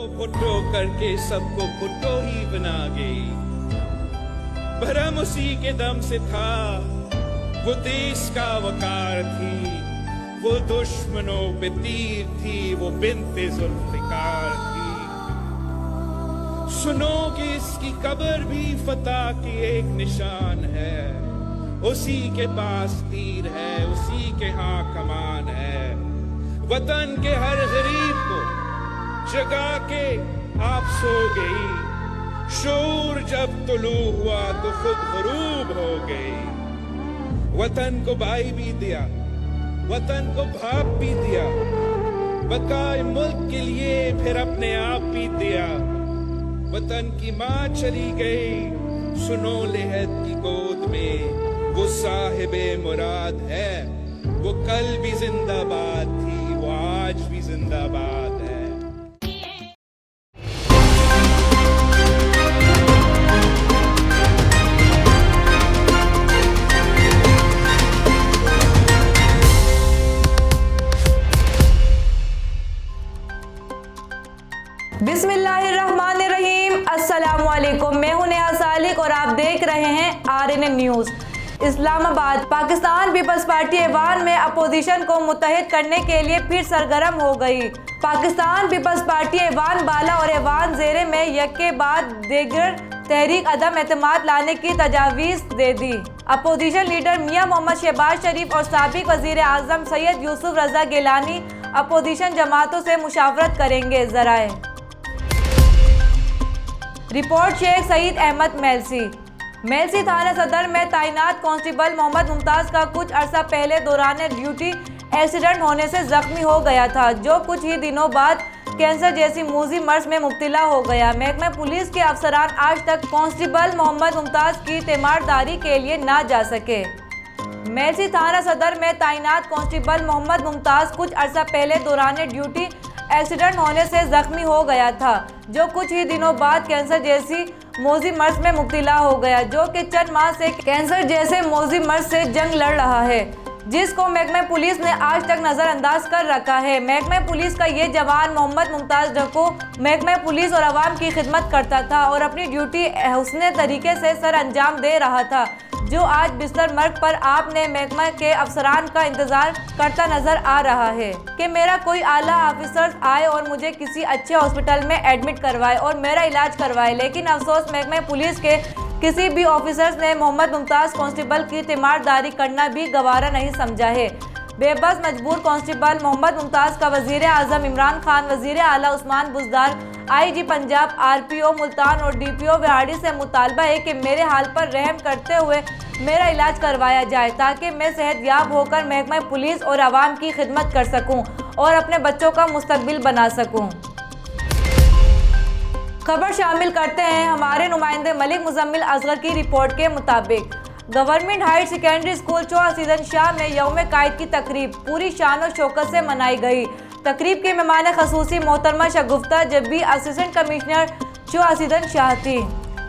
भुट्टो करके सबको भुट्टो ही बना गई। भरम उसी के दम से था, वो देश का वकार थी, वो दुश्मनों पे तीर थी, वो बिन्ते जुल्फिकार थी। सुनो कि इसकी कब्र भी फतह की एक निशान है, उसी के पास तीर है, उसी के हाँ कमान है। वतन के हर गरीब को जगा के आप सो गई, शोर जब तुलू हुआ तो खुद गरूब हो गई। वतन को भाई भी दिया, वतन को भाप भी दिया, बकाए मुल्क के लिए फिर अपने आप भी दिया। वतन की माँ चली गई, सुनो लेहत की गोद में, वो साहिबे मुराद है, वो कल भी जिंदाबाद थी, वो आज भी जिंदाबाद है। बिस्मिल्लाहिर्रहमानिर्रहीम, अस्सलामुअलैकुम। मैं हूं नेहा सालिक और आप देख रहे हैं RNN news. Islamabad Pakistan Peoples Party ऐवान में अपोजिशन को मुत्तहिद करने के लिए फिर सरगर्म हो गई। पाकिस्तान पीपल्स पार्टी ऐवान बाला और ऐवान ज़ेरे में यके बाद दीगर तहरीक अदम एतमाद लाने की तजावीज़ दे दी। अपोजिशन लीडर मियां मोहम्मद शहबाज शरीफ और साबिक वज़ीर आज़म सैयद यूसुफ रज़ा गिलानी अपोजिशन जमातों से मुशावरत करेंगे। ज़राए रिपोर्ट शेख सईद अहमद मेलसी थाना सदर में तैनात कांस्टेबल मोहम्मद मुमताज़ का कुछ अरसा पहले दौरान ड्यूटी एक्सीडेंट होने से जख्मी हो गया था, जो कुछ ही दिनों बाद कैंसर जैसी मूजी मर्ज में मुब्तला हो गया। महकमा पुलिस के अफसरान आज तक कांस्टेबल मोहम्मद मुमताज़ की तीमारदारी के लिए ना जा सके। मेलसी थाना सदर में तैनात कांस्टेबल मोहम्मद मुमताज़ कुछ अरसा पहले दौरान ड्यूटी एक्सीडेंट होने से जख्मी हो गया था, जो कुछ ही दिनों बाद कैंसर जैसी मौजी मर्ज में मुब्तला हो गया, जो कि चंद माह से कैंसर जैसे मौजी मर्ज से जंग लड़ रहा है, जिसको महकमा पुलिस ने आज तक नज़रअंदाज कर रखा है। महकमा पुलिस का ये जवान मोहम्मद मुमताज़ डको महकमा पुलिस और आवाम की खिदमत करता था और अपनी ड्यूटी हुस्ने तरीके से सर अंजाम दे रहा था, जो आज बिस्तर मर्ग पर आपने महकमा के अफसरान का इंतज़ार करता नज़र आ रहा है कि मेरा कोई आला ऑफिसर आए और मुझे किसी अच्छे हॉस्पिटल में एडमिट करवाए और मेरा इलाज करवाए। लेकिन अफसोस महकमा पुलिस के किसी भी ऑफिसर्स ने मोहम्मद मुमताज़ कांस्टेबल की तीमारदारी करना भी गवारा नहीं समझा है। बेबस मजबूर कांस्टेबल मोहम्मद मुमताज़ का वज़ीर आज़म इमरान खान, वज़ीर आला उस्मान बुज़दार, IG पंजाब, RPO मुल्तान और DPO विहाड़ी से मुतालबा है कि मेरे हाल पर रहम करते हुए मेरा इलाज करवाया जाए, ताकि मैं सेहतयाब होकर महकमा पुलिस और आवाम की खिदमत कर सकूं और अपने बच्चों का मुस्तकबिल बना सकूं। खबर शामिल करते हैं हमारे नुमाइंदे मलिक मुजम्मिल असगर की रिपोर्ट के मुताबिक government higher secondary school Choa Saidan Shah में यौम कायद की तकरीब पूरी शान और शौकत से मनाई गई। तकरीब के मेहमान खसूसी मोहतरमा शगुफ्ता जब्बी असिस्टेंट कमिश्नर चौहा सीजन शाह थी।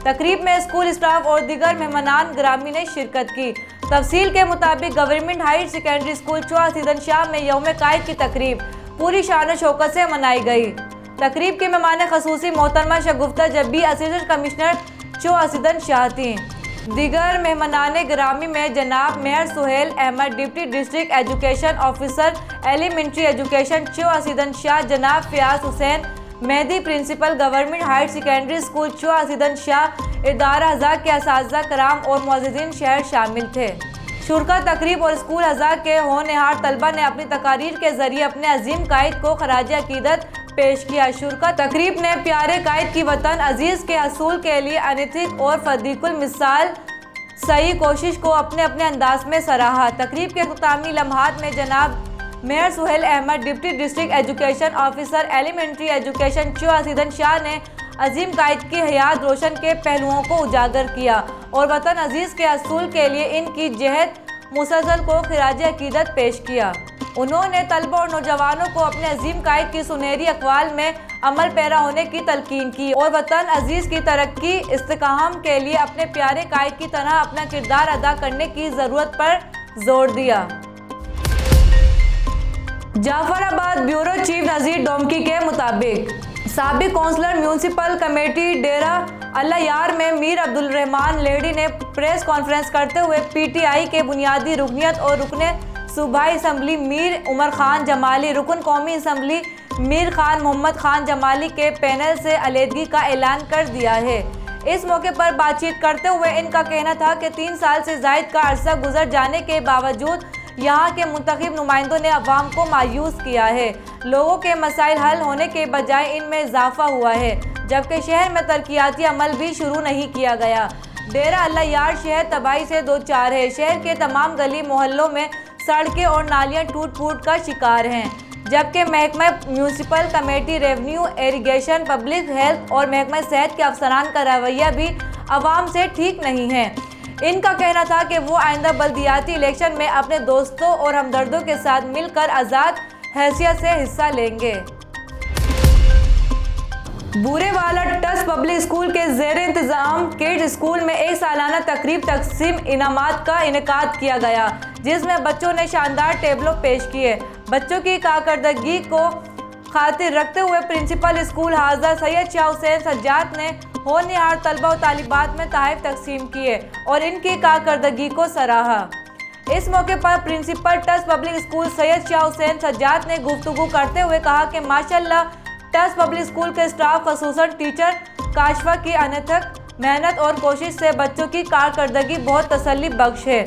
तकरीब में स्कूल स्टाफ और दीगर मेहमानान ग्रामी ने शिरकत की। तफसील के मुताबिक government higher secondary school Choa Saidan Shah में यौम कायद की तकरीब पूरी शान और शौकत से मनाई गई। तकरीब के मेहमान खसूसी मोहतरमा शगुफ्ता जब्बी असिस्टेंट कमिश्नर चौहा सीजन शाह थी। दीगर मेहमानान ग्रामी में जनाब mayor Suhail Ahmed, deputy district education officer elementary education Choa Saidan Shah, जनाब Fayyaz Hussain Mehdi principal government higher secondary school Choa Saidan Shah, इदारा हज़ा के असातिज़ा कराम और मुअज़्ज़िज़ीन शहर शामिल थे। शुरका तकरीब और स्कूल हज़ा के होनहार तलबा ने अपनी तकारीर के जरिए अपने अजीम कायद को खराज अकीदत पेश किया। शुरका तकरीब ने प्यारे कायद की वतन अजीज़ के असूल के लिए अनैतिक और फदीकुल मिसाल सही कोशिश को अपने अपने अंदाज में सराहा। तकरीब के अख्तामी लम्हात में जनाब mayor Suhail Ahmed, deputy district education officer elementary education Choa Saidan Shah ने अजीम कायद की हयात रोशन के पहलुओं को उजागर किया और वतन अजीज़ के असूल के लिए इनकी जहद मुसलसल को खराज अकीदत पेश किया। उन्होंने तलबा और नौजवानों को अपने अजीम कायद की सुनहरी अक़वाल में अमल पैरा होने की तलकीन की और वतन अजीज़ की तरक्की इस्तेकाम के लिए अपने प्यारे कायद की तरह अपना किरदार अदा करने की ज़रूरत पर जोर दिया। जाफराबाद ब्यूरो चीफ नज़ीर डोमकी के मुताबिक साबिक काउंसलर म्यूनिसिपल कमेटी डेरा अल्लाह यार में मीर अब्दुल रहमान लेडी ने प्रेस कॉन्फ्रेंस करते हुए पीटीआई के बुनियादी रुकनियत और रुकने सूबाई असम्बली मीर उमर खान जमाली, रुकन कौमी असम्बली मीर खान मोहम्मद खान जमाली के पैनल से अलहदगी का ऐलान कर दिया है। इस मौके पर बातचीत करते हुए इनका कहना था कि 3 साल से ज़ायद का अरसा गुजर जाने के बावजूद यहाँ के मुंतखब नुमाइंदों ने अवाम को मायूस किया है। लोगों के मसाइल हल होने के बजाय इनमें इजाफा हुआ है, जबकि शहर में तरक्याती अमल भी शुरू नहीं किया गया। डेरा अल्लाह यार शहर तबाही से दो चार है। शहर के तमाम गली मोहल्लों में सड़कें और नालियाँ टूट फूट का शिकार हैं, जबकि महकमा municipal committee, revenue, irrigation, public health और महकमा सेहत के अफसरान का रवैया भी आवाम से ठीक नहीं है। इनका कहना था कि वो आइंदा बल्दियाती इलेक्शन में अपने दोस्तों और हमदर्दों के साथ मिलकर आज़ाद हैसियत से हिस्सा लेंगे। बूरेवाला ट्रस्ट पब्लिक स्कूल के ज़ेर इंतज़ाम किड्स स्कूल में एक सालाना तकरीब तकसीम इनामात का इनेकाद किया गया, जिसमें बच्चों ने शानदार टेबलों पेश किए। बच्चों की कारकर्दगी को खातिर रखते हुए प्रिंसिपल स्कूल हाजा सैयद शाह हुसैन सज्जाद ने होनहार तलबा और तालिबात में तोहफ़े तकसीम किए और इनकी कारकर्दगी को सराहा। इस मौके पर principal trust public school Syed Shah Hussain Sajjad ने गुफ्तगू करते हुए कहा कि माशाल्लाह ट्रस्ट पब्लिक स्कूल के स्टाफ खसूसन टीचर काशफा की अनथक मेहनत और कोशिश से बच्चों की कारकर्दगी बहुत तसल्ली बख्श है।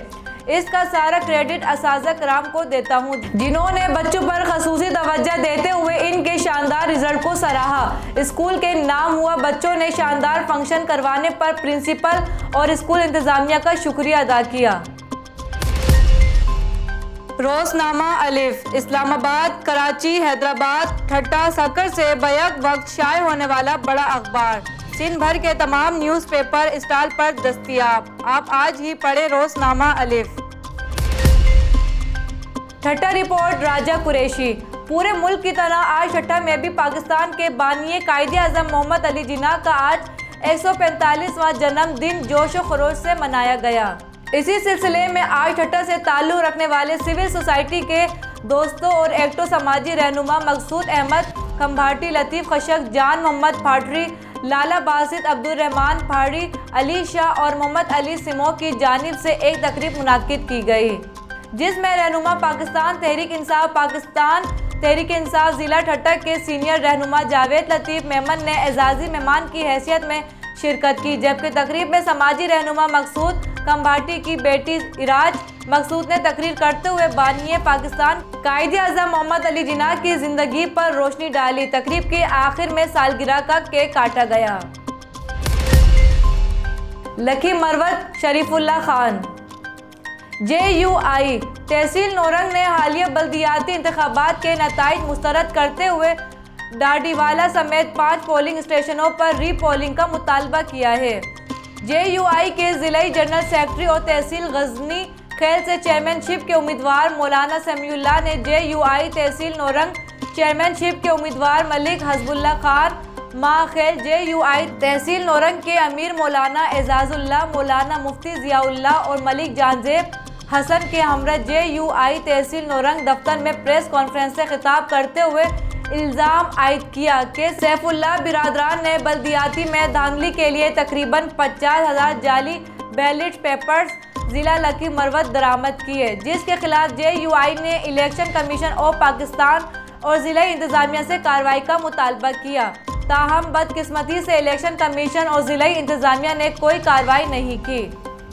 इसका सारा क्रेडिट असातिज़ा कराम को देता हूँ, जिन्होंने बच्चों पर खसूसी तवज्जो देते हुए इनके शानदार रिजल्ट को सराहा। स्कूल के नाम हुआ बच्चों ने शानदार फंक्शन करवाने पर प्रिंसिपल और स्कूल इंतजामिया का शुक्रिया अदा किया। रोज़नामा अलिफ इस्लामाबाद, कराची, हैदराबाद, ठट्टा, सकर से बैक वक्त शाये होने वाला बड़ा अखबार सिंध भर के तमाम न्यूज़पेपर स्टॉल पर दस्तयाब। आप आज ही पढ़े रोज़नामा अलिफ। ठट्टा रिपोर्ट राजा कुरैशी। पूरे मुल्क की तरह आज ठट्टा में भी पाकिस्तान के बानिए कायदे आज़म मोहम्मद अली जिन्ना का आज 145वां जन्मदिन जोश व खरोश से मनाया गया। इसी सिलसिले में आज ठट्टा से ताल्लुक़ रखने वाले सिविल सोसाइटी के दोस्तों और एक्टो समाजी रहनुमा मकसूद अहमद खम्भाटी, लतीफ़ खशक, जान मोहम्मद फाटरी, लाला बासित, अब्दुल रहमान फाड़ी, अली शाह और मोहम्मद अली सिमो की जानिब से एक तकरीब मुनाकिद की गई, जिसमें रहनुमा पाकिस्तान तहरीक इंसाफ ज़िला ठट्टा के सीनियर रहनुमा जावेद लतीफ़ मेमन ने एजाज़ी मेहमान की हैसियत में शिरकत की, जबकि तकरीब में समाजी रहनुमा मकसूद खम्भाटी की बेटी इराज मकसूद ने तकरीर करते हुए बानिए पाकिस्तान कायदे आज़म मोहम्मद अली जिन्ना की ज़िंदगी पर रोशनी डाली। तकरीब के आखिर में सालगिरह का केक काटा गया। लकी मरवत शरीफुल्लाह खान। JUI तहसील नौरंग ने हालिया बल्दियाती इंतखाबात के नताइज मुस्तरद करते हुए डाडीवाला समेत 5 पोलिंग स्टेशनों पर रीपोलिंग का मुतालबा किया है। JUI के ज़िलाई जनरल सेक्रेटरी और तहसील गजनी खेल से चेयरमैनशिप के उम्मीदवार मौलाना समीउल्लाह ने JUI तहसील नौरंग चेयरमैनशिप के उम्मीदवार मलिक हसबुल्ला खान, माखेल JUI तहसील नौरंग के अमीर मौलाना एजाजुल्लाह, मौलाना मुफ्ती ज़ियाउल्लाह और मलिक जानजेब हसन के हमरा JUI तहसील नौरंग दफ्तर में प्रेस कॉन्फ्रेंस से खिताब करते हुए इल्ज़ाम आयद किया कि सैफुल्लाह बिरादरान ने बल्दियाती में धांधली के लिए तकरीबन 50,000 जाली बैलेट पेपर्स ज़िला लकी मरवत दरामद किए, जिसके खिलाफ JUI ने इलेक्शन कमीशन ऑफ पाकिस्तान और ज़िला इंतज़ामिया से कार्रवाई का मुतालबा किया। ताहम बदकिस्मती से इलेक्शन कमीशन और ज़िला इंतज़ामिया ने कोई कार्रवाई नहीं की।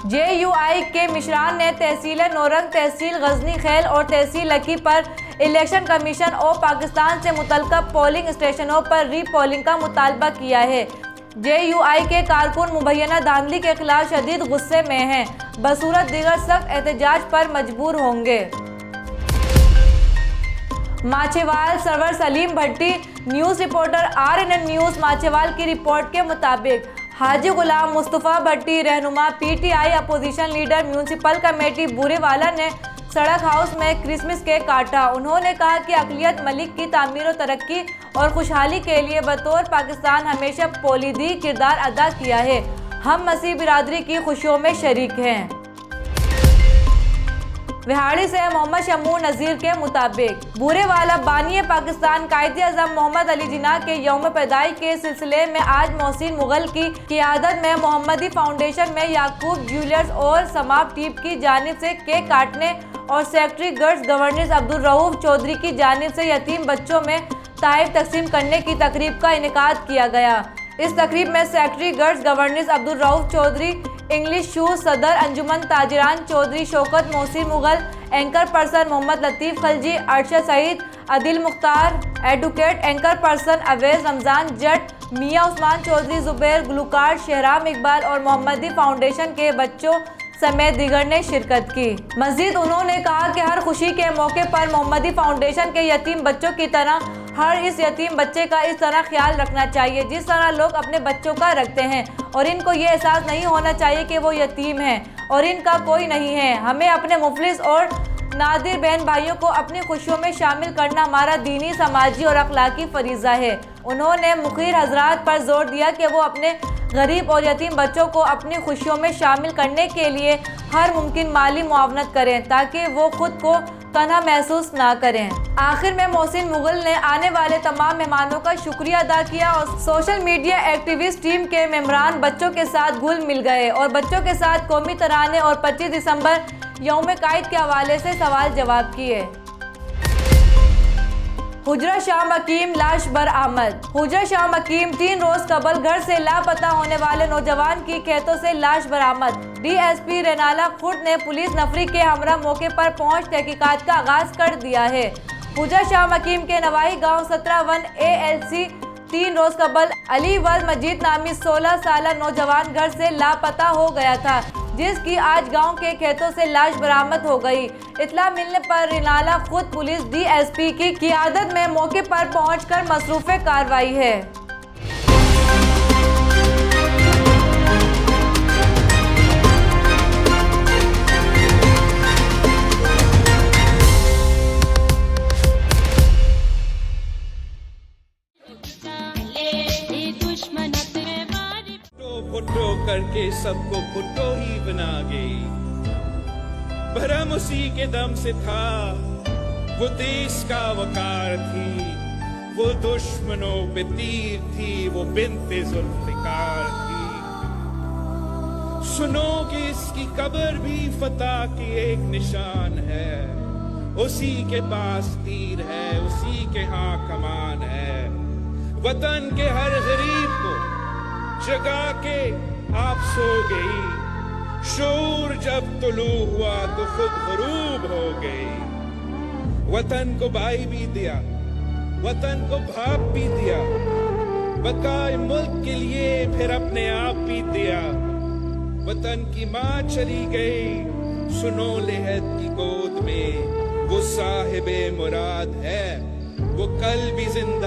JUI के मिशरान ने तहसील नौरंग, तहसील गजनी खेल और तहसील लकी पर इलेक्शन कमीशन ऑफ पाकिस्तान से मुतल्लिका पोलिंग स्टेशनों पर रीपोलिंग का मुतालबा किया है। JUI के कारकुन मुबैना धांधली के खिलाफ शदीद गुस्से में हैं, बसूरत दीगर सख्त एहतजाज पर मजबूर होंगे। माछेवाल सरवर सलीम भट्टी। न्यूज़ रिपोर्टर RNN न्यूज़ माछेवाल की रिपोर्ट के मुताबिक हाजी गुलाम मुस्तफ़ा भट्टी रहनुमा PTI opposition leader municipal committee Burewala ने सड़क हाउस में क्रिसमस केक काटा। उन्होंने कहा कि अक़लियत मलिक की तामीर और तरक्की और खुशहाली के लिए बतौर पाकिस्तान हमेशा पोलीदी किरदार अदा किया है। हम मसीह बिरादरी की खुशियों में शरीक हैं। विहाड़ी से मोहम्मद शमूर नजीर के मुताबिक बूरे वाला बानी पाकिस्तान कायद-ए-आज़म मोहम्मद अली जिन्ना के यौम पैदाइश के सिलसिले में आज मोहसिन मुगल की क़ियादत में मोहम्मदी फाउंडेशन में याकूब ज्वेलर्स और समाप टीम की जानिब से केक काटने और secretary girls governance Abdul Rauf Chaudhry की जानिब से यतीम बच्चों में तोहफ़े तकसीम करने की तकरीब का इनेकाद किया गया। इस तकरीब में secretary girls governance Abdul Rauf Chaudhry, English shoes सदर अंजुमन ताजिरान Chaudhry Shaukat Mohsin Mughal, anchor person Mohammad Latif Khalji, Arshad Saeed, Adil Mukhtar, advocate, anchor person Awais Ramzan Jat, मियाँ उस्मान चौधरी, जुबैर, गुलकार शहराम इकबाल और मोहम्मदी फाउंडेशन के बच्चों समेत दीगर ने शिरकत की। मज़ीद उन्होंने कहा कि हर खुशी के मौके पर मोहम्मदी फाउंडेशन के यतीम बच्चों की तरह हर इस यतीम बच्चे का इस तरह ख्याल रखना चाहिए जिस तरह लोग अपने बच्चों का रखते हैं, और इनको ये एहसास नहीं होना चाहिए कि वो यतीम हैं और इनका कोई नहीं है। हमें अपने मुफलिस और नादिर बहन भाइयों को अपनी खुशियों में शामिल करना हमारा दीनी, समाजी और अखलाकी फरीज़ा है। उन्होंने मुखिर हजरात पर जोर दिया कि वो अपने गरीब और यतीम बच्चों को अपनी खुशियों में शामिल करने के लिए हर मुमकिन माली मुआवनत करें ताकि वो खुद को तन्हा महसूस ना करें। आखिर में मोहसिन मुगल ने आने वाले तमाम मेहमानों का शुक्रिया अदा किया और सोशल मीडिया एक्टिविस्ट टीम के मेंबरान बच्चों के साथ घुल मिल गए और बच्चों के साथ कौमी तराने और 25 दिसंबर यौम कायद के हवाले से सवाल जवाब किए। हुजरा शाह मकीम लाश बरामद। हुजरा शाह मकीम 3 रोज कबल घर से लापता होने वाले नौजवान की खेतों से लाश बरामद। डीएसपी रेनाला खुर्द ने पुलिस नफरी के हमरा मौके पर पहुंच तहकीकात का आगाज कर दिया है। हुजरा शाह मकीम के नवाही गांव 17 ALC 3 रोज कबल अली वल मजीद नामी 16 साला नौजवान घर से लापता हो गया था, जिसकी आज गांव के खेतों से लाश बरामद हो गई। इतला मिलने पर रेनाला खुद पुलिस DSP की क़ियादत में मौके पर पहुंचकर मसरूफ़ कार्रवाई है। भुट्टो करके सबको भुट्टो ही बना गई। भरम उसी के दम से था, वो देश का वकार थी, वो दुश्मनों पे तीर थी, वो बिन्ते जुल्फ़िकार थी। सुनो कि इसकी कब्र भी फतह की एक निशान है, उसी के पास तीर है, उसी के हाँ कमान है। वतन के हर गरीब को जगा के आप सो गई, शूर जब तुलू हुआ तो खुद गरूब हो गई। वतन को भाई भी दिया, वतन को बाप भी दिया, बकाए मुल्क के लिए फिर अपने आप भी दिया। वतन की माँ चली गई, सुनो लेहद की गोद में, वो साहिबे मुराद है, वो कल भी जिंदा